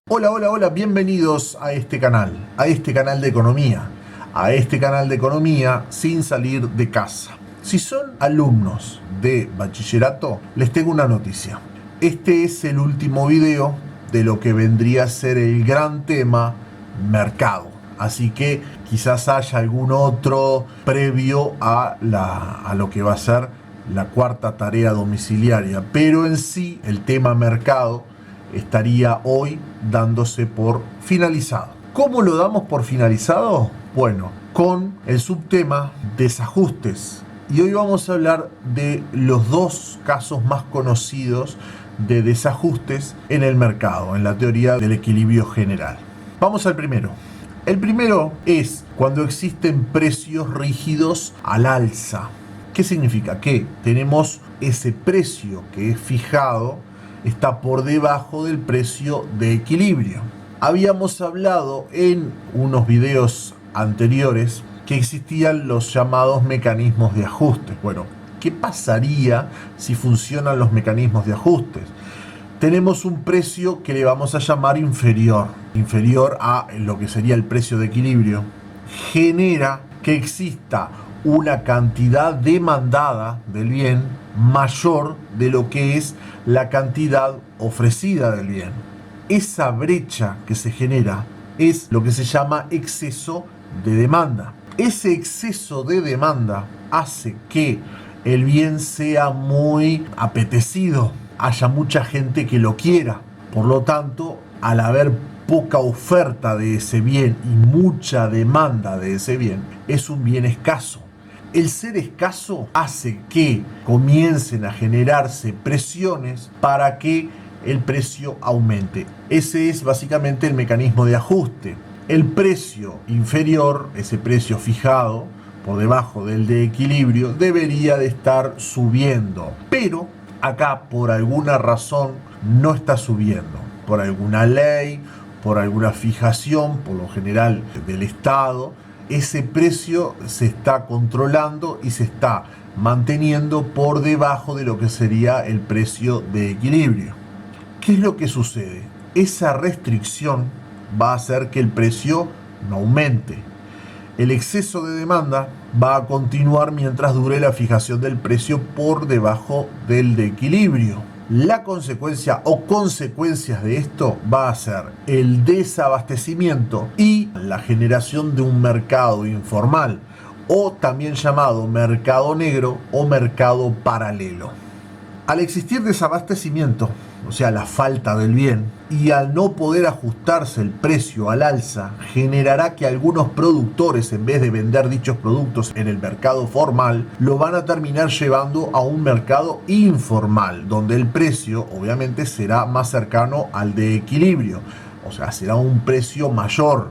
Hola, hola, hola, bienvenidos a este canal de economía, sin salir de casa. Si son alumnos de bachillerato, les tengo una noticia. Este es el último video de lo que vendría a ser el gran tema mercado. Así que quizás haya algún otro previo a lo que va a ser la cuarta tarea domiciliaria. Pero en sí, el tema mercado estaría hoy dándose por finalizado. ¿Cómo lo damos por finalizado? Bueno, con el subtema desajustes. Y hoy vamos a hablar de los dos casos más conocidos de desajustes en el mercado, en la teoría del equilibrio general. Vamos al primero. El primero es cuando existen precios rígidos al alza. ¿Qué significa? Que tenemos ese precio que es fijado, está por debajo del precio de equilibrio. Habíamos hablado en unos videos anteriores que existían los llamados mecanismos de ajuste. Bueno, ¿qué pasaría si funcionan los mecanismos de ajustes? Tenemos un precio que le vamos a llamar inferior a lo que sería el precio de equilibrio. Genera que exista una cantidad demandada del bien mayor de lo que es la cantidad ofrecida del bien. Esa brecha que se genera es lo que se llama exceso de demanda. Ese exceso de demanda hace que el bien sea muy apetecido, haya mucha gente que lo quiera. Por lo tanto, al haber poca oferta de ese bien y mucha demanda de ese bien, es un bien escaso. El ser escaso hace que comiencen a generarse presiones para que el precio aumente. Ese es básicamente el mecanismo de ajuste. El precio inferior, ese precio fijado por debajo del de equilibrio, debería de estar subiendo, pero acá por alguna razón no está subiendo, por alguna ley, por alguna fijación, por lo general del Estado. Ese precio se está controlando y se está manteniendo por debajo de lo que sería el precio de equilibrio. ¿Qué es lo que sucede? Esa restricción va a hacer que el precio no aumente. El exceso de demanda va a continuar mientras dure la fijación del precio por debajo del de equilibrio. La consecuencia o consecuencias de esto va a ser el desabastecimiento y la generación de un mercado informal, o también llamado mercado negro o mercado paralelo. Al existir desabastecimiento, o sea, la falta del bien, y al no poder ajustarse el precio al alza, generará que algunos productores, en vez de vender dichos productos en el mercado formal, lo van a terminar llevando a un mercado informal, donde el precio obviamente será más cercano al de equilibrio, o sea, será un precio mayor,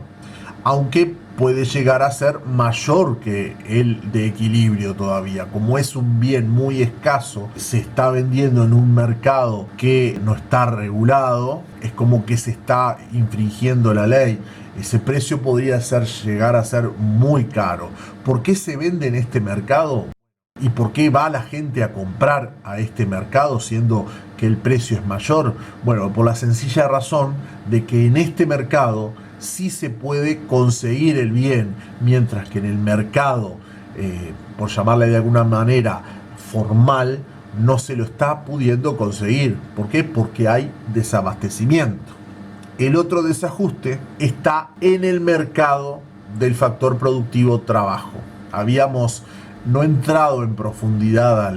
aunque puede llegar a ser mayor que el de equilibrio todavía. Como es un bien muy escaso, se está vendiendo en un mercado que no está regulado, es como que se está infringiendo la ley. Ese precio podría llegar a ser muy caro. ¿Por qué se vende en este mercado? ¿Y por qué va la gente a comprar a este mercado siendo que el precio es mayor? Bueno, por la sencilla razón de que en este mercado sí se puede conseguir el bien, mientras que en el mercado, por llamarle de alguna manera formal, no se lo está pudiendo conseguir. ¿Por qué? Porque hay desabastecimiento. El otro desajuste está en el mercado del factor productivo trabajo. Habíamos no entrado en profundidad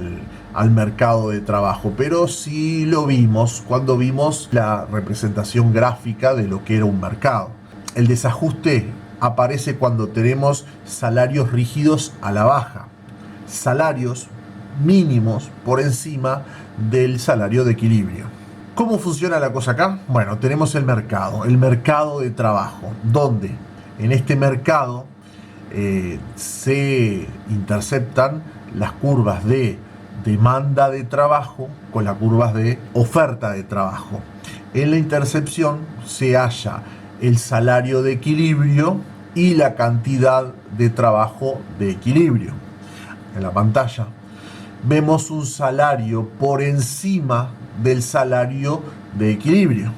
al mercado de trabajo, pero sí lo vimos cuando vimos la representación gráfica de lo que era un mercado. El desajuste aparece cuando tenemos salarios rígidos a la baja, salarios mínimos por encima del salario de equilibrio. ¿Cómo funciona la cosa acá? Bueno, tenemos el mercado de trabajo, donde en este mercado se interceptan las curvas de demanda de trabajo con las curvas de oferta de trabajo. En la intercepción se halla el salario de equilibrio y la cantidad de trabajo de equilibrio. En la pantalla vemos un salario por encima del salario de equilibrio.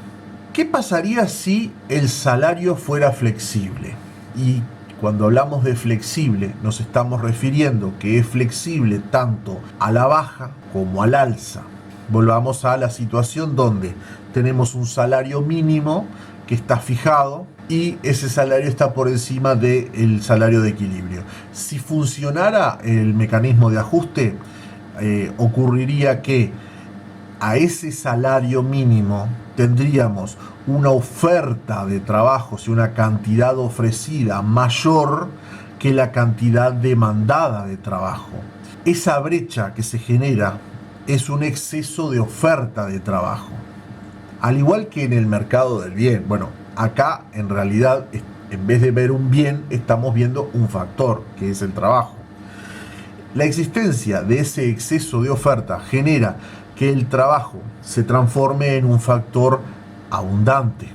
¿Qué pasaría si el salario fuera flexible? Y cuando hablamos de flexible nos estamos refiriendo que es flexible tanto a la baja como al alza. Volvamos a la situación donde tenemos un salario mínimo que está fijado y ese salario está por encima del salario de equilibrio. Si funcionara el mecanismo de ajuste, ocurriría que a ese salario mínimo tendríamos una oferta de trabajos y una cantidad ofrecida mayor que la cantidad demandada de trabajo. Esa brecha que se genera es un exceso de oferta de trabajo. Al igual que en el mercado del bien, bueno, acá en realidad en vez de ver un bien estamos viendo un factor que es el trabajo. La existencia de ese exceso de oferta genera que el trabajo se transforme en un factor abundante.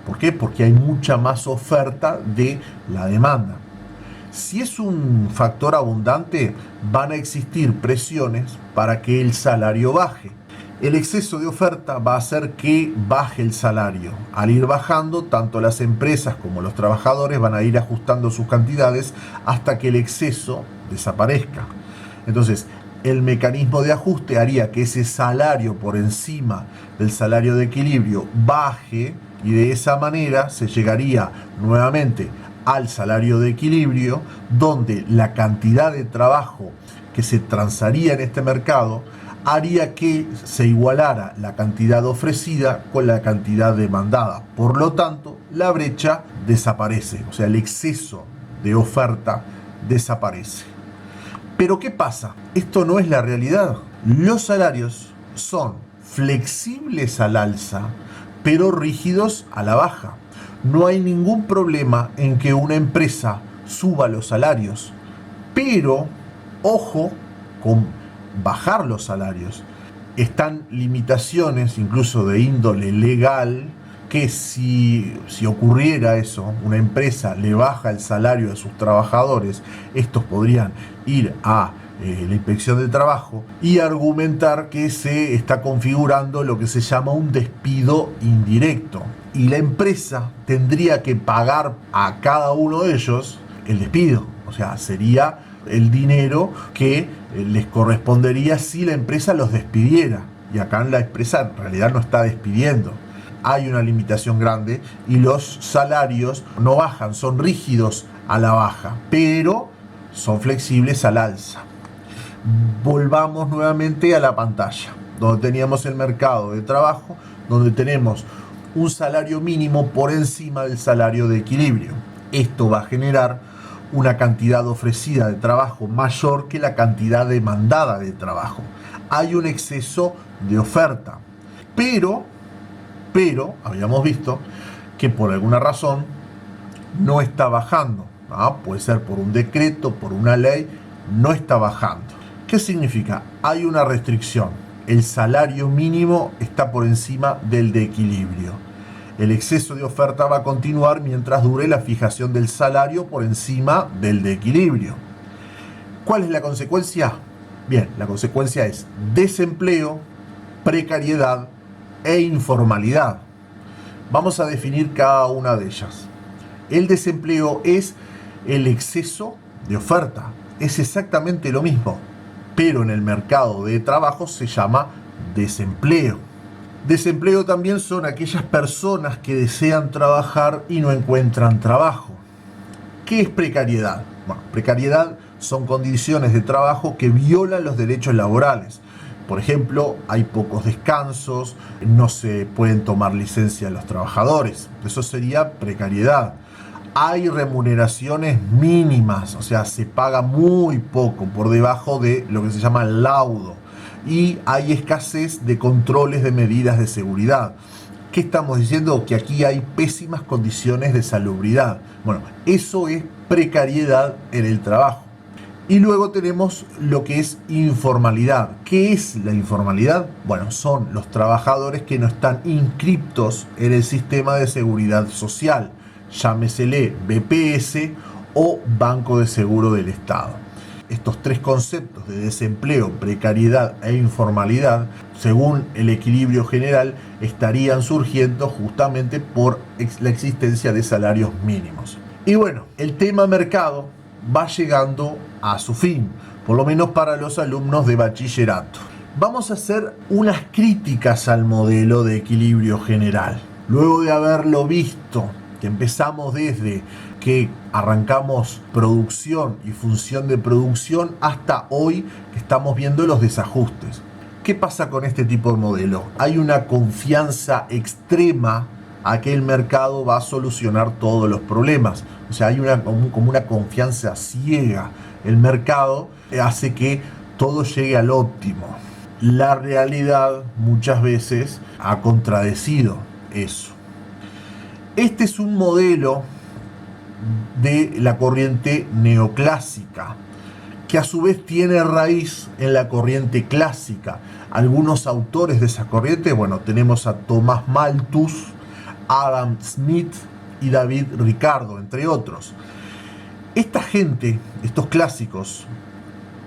¿Por qué? Porque hay mucha más oferta de la demanda. Si es un factor abundante, van a existir presiones para que el salario baje. El exceso de oferta va a hacer que baje el salario. Al ir bajando, tanto las empresas como los trabajadores van a ir ajustando sus cantidades hasta que el exceso desaparezca. Entonces, el mecanismo de ajuste haría que ese salario por encima del salario de equilibrio baje y de esa manera se llegaría nuevamente al salario de equilibrio, donde la cantidad de trabajo que se transaría en este mercado haría que se igualara la cantidad ofrecida con la cantidad demandada. Por lo tanto, la brecha desaparece, o sea, el exceso de oferta desaparece. Pero ¿qué pasa? Esto no es la realidad. Los salarios son flexibles al alza, pero rígidos a la baja. No hay ningún problema en que una empresa suba los salarios, pero ojo con bajar los salarios. Están limitaciones incluso de índole legal que si ocurriera eso, una empresa le baja el salario a sus trabajadores, estos podrían ir a la inspección de trabajo y argumentar que se está configurando lo que se llama un despido indirecto. Y la empresa tendría que pagar a cada uno de ellos el despido. O sea, sería el dinero que les correspondería si la empresa los despidiera. Y acá la empresa en realidad no está despidiendo. Hay una limitación grande y los salarios no bajan, son rígidos a la baja, pero son flexibles al alza. Volvamos nuevamente a la pantalla, donde teníamos el mercado de trabajo, donde tenemos un salario mínimo por encima del salario de equilibrio. Esto va a generar una cantidad ofrecida de trabajo mayor que la cantidad demandada de trabajo. Hay un exceso de oferta, pero habíamos visto que por alguna razón no está bajando. Puede ser por un decreto, por una ley, no está bajando. ¿Qué significa? Hay una restricción. El salario mínimo está por encima del de equilibrio. El exceso de oferta va a continuar mientras dure la fijación del salario por encima del de equilibrio. ¿Cuál es la consecuencia? Bien, la consecuencia es desempleo, precariedad e informalidad. Vamos a definir cada una de ellas. El desempleo es el exceso de oferta. Es exactamente lo mismo, pero en el mercado de trabajo se llama desempleo. Desempleo también son aquellas personas que desean trabajar y no encuentran trabajo. ¿Qué es precariedad? Bueno, precariedad son condiciones de trabajo que violan los derechos laborales. Por ejemplo, hay pocos descansos, no se pueden tomar licencia los trabajadores. Eso sería precariedad. Hay remuneraciones mínimas, o sea, se paga muy poco, por debajo de lo que se llama laudo. Y hay escasez de controles de medidas de seguridad. ¿Qué estamos diciendo? Que aquí hay pésimas condiciones de salubridad. Bueno, eso es precariedad en el trabajo. Y luego tenemos lo que es informalidad. ¿Qué es la informalidad? Bueno, son los trabajadores que no están inscriptos en el sistema de seguridad social, llámesele BPS o Banco de Seguro del Estado. estos tres conceptos de desempleo, precariedad e informalidad, según el equilibrio general, estarían surgiendo justamente por la existencia de salarios mínimos. Y bueno, el tema mercado va llegando a su fin, por lo menos para los alumnos de bachillerato. Vamos a hacer unas críticas al modelo de equilibrio general. Luego de haberlo visto, que empezamos desde que arrancamos producción y función de producción hasta hoy que estamos viendo los desajustes. ¿Qué pasa con este tipo de modelo? Hay una confianza extrema a que el mercado va a solucionar todos los problemas. O sea, hay como una confianza ciega. El mercado hace que todo llegue al óptimo. La realidad muchas veces ha contradecido eso. Este es un modelo de la corriente neoclásica, que a su vez tiene raíz en la corriente clásica. Algunos autores de esa corriente, bueno, tenemos a Tomás Malthus, Adam Smith y David Ricardo, entre otros. Esta gente, estos clásicos,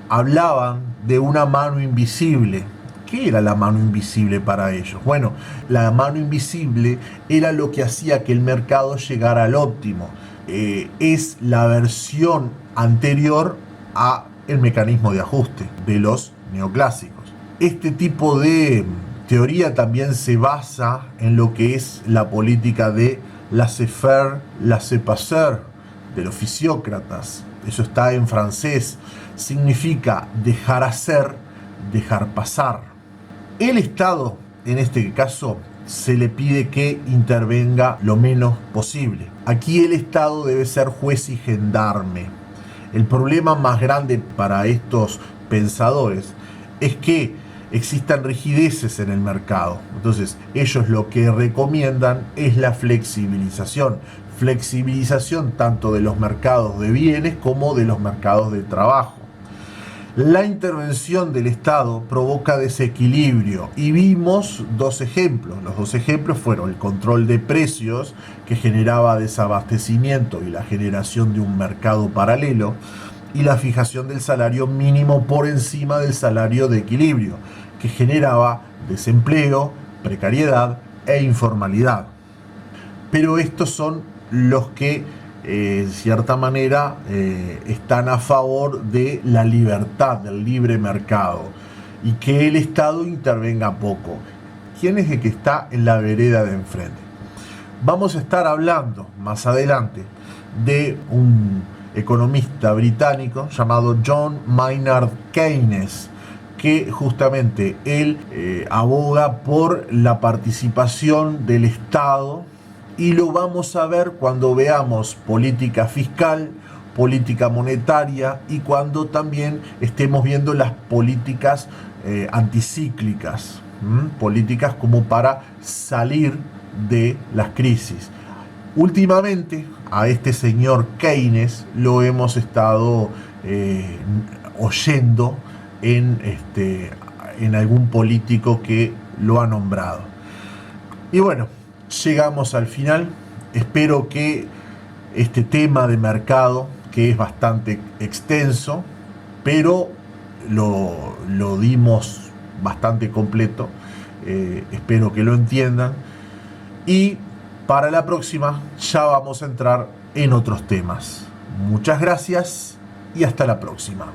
hablaban de una mano invisible. ¿Qué era la mano invisible para ellos? Bueno, la mano invisible era lo que hacía que el mercado llegara al óptimo. Es la versión anterior a el mecanismo de ajuste de los neoclásicos. Este tipo de teoría también se basa en lo que es la política de laissez-faire, laissez-passer, de los fisiócratas. Eso está en francés. Significa dejar hacer, dejar pasar. El Estado, en este caso, se le pide que intervenga lo menos posible. Aquí el Estado debe ser juez y gendarme. El problema más grande para estos pensadores es que existan rigideces en el mercado. Entonces, ellos lo que recomiendan es la flexibilización. Flexibilización tanto de los mercados de bienes como de los mercados de trabajo. La intervención del Estado provoca desequilibrio y vimos dos ejemplos. Los dos ejemplos fueron el control de precios, que generaba desabastecimiento y la generación de un mercado paralelo, y la fijación del salario mínimo por encima del salario de equilibrio, que generaba desempleo, precariedad e informalidad. Pero estos son los que en cierta manera están a favor de la libertad, del libre mercado, y que el Estado intervenga poco. ¿Quién es el que está en la vereda de enfrente? Vamos a estar hablando más adelante de un economista británico llamado John Maynard Keynes, que justamente él aboga por la participación del Estado, y lo vamos a ver cuando veamos política fiscal, política monetaria, y cuando también estemos viendo las políticas anticíclicas, políticas como para salir de las crisis. Últimamente a este señor Keynes lo hemos estado oyendo en algún político que lo ha nombrado. Y bueno, llegamos al final. Espero que este tema de mercado, que es bastante extenso, pero lo dimos bastante completo, espero que lo entiendan. Y para la próxima ya vamos a entrar en otros temas. Muchas gracias y hasta la próxima.